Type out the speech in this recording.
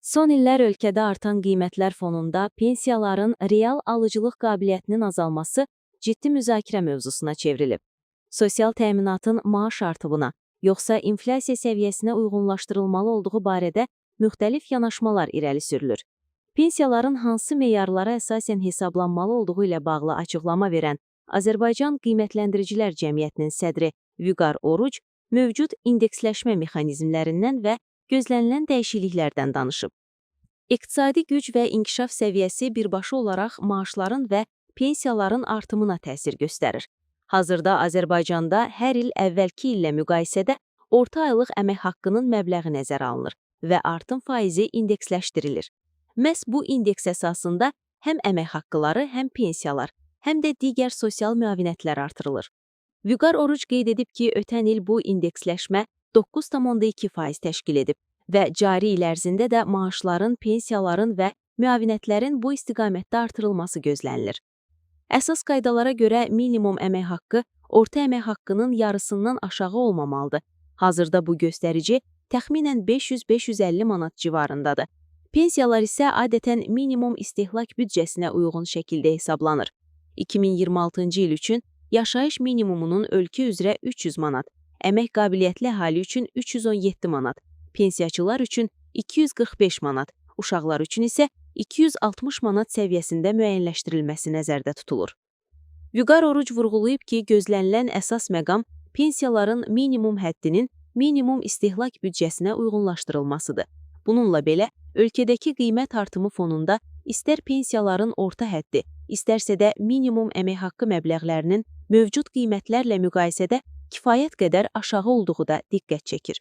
Son illər ölkədə artan qiymətlər fonunda pensiyaların real alıcılıq qabiliyyətinin azalması ciddi müzakirə mövzusuna çevrilib. Sosial təminatın maaş artımına, yoxsa inflyasiya səviyyəsinə uyğunlaşdırılmalı olduğu barədə müxtəlif yanaşmalar irəli sürülür. Pensiyaların hansı meyarlara əsasən hesablanmalı olduğu ilə bağlı açıqlama verən Azərbaycan Qiymətləndiricilər Cəmiyyətinin sədri Vüqar Oruc mövcud indeksləşmə mexanizmlərindən və gözlənilən dəyişikliklərdən danışıb. İqtisadi güc və inkişaf səviyyəsi birbaşa olaraq maaşların və pensiyaların artımına təsir göstərir. Hazırda Azərbaycanda hər il əvvəlki illə müqayisədə orta aylıq əmək haqqının məbləği nəzərə alınır və artım faizi indeksləşdirilir. Məhz bu indeks əsasında həm əmək haqqıları, həm pensiyalar, həm də digər sosial müavinətlər artırılır. Vüqar Oruc qeyd edib ki, ötən il bu indeksləşmə 9,2% təşkil edib və cari il ərzində də maaşların, pensiyaların və müavinətlərin bu istiqamətdə artırılması gözlənilir. Əsas qaydalara görə minimum əmək haqqı orta əmək haqqının yarısından aşağı olmamalıdır. Hazırda bu göstərici təxminən 500-550 manat civarındadır. Pensiyalar isə adətən minimum istehlak büdcəsinə uyğun şəkildə hesablanır. 2026-cı il üçün yaşayış minimumunun ölkə üzrə 300 manat, əmək qabiliyyətli əhali üçün 317 manat, pensiyaçılar üçün 245 manat, uşaqlar üçün isə 260 manat səviyyəsində müəyyənləşdirilməsi nəzərdə tutulur. Vüqar Oruc vurğulayıb ki, gözlənilən əsas məqam pensiyaların minimum həddinin minimum istehlak büdcəsinə uyğunlaşdırılmasıdır. Bununla belə, ölkədəki qiymət artımı fonunda istər pensiyaların orta həddi, istərsə də minimum əmək haqqı məbləğlərinin mövcud qiymətlərlə müqayisədə kifayət qədər aşağı olduğu da diqqət çəkir.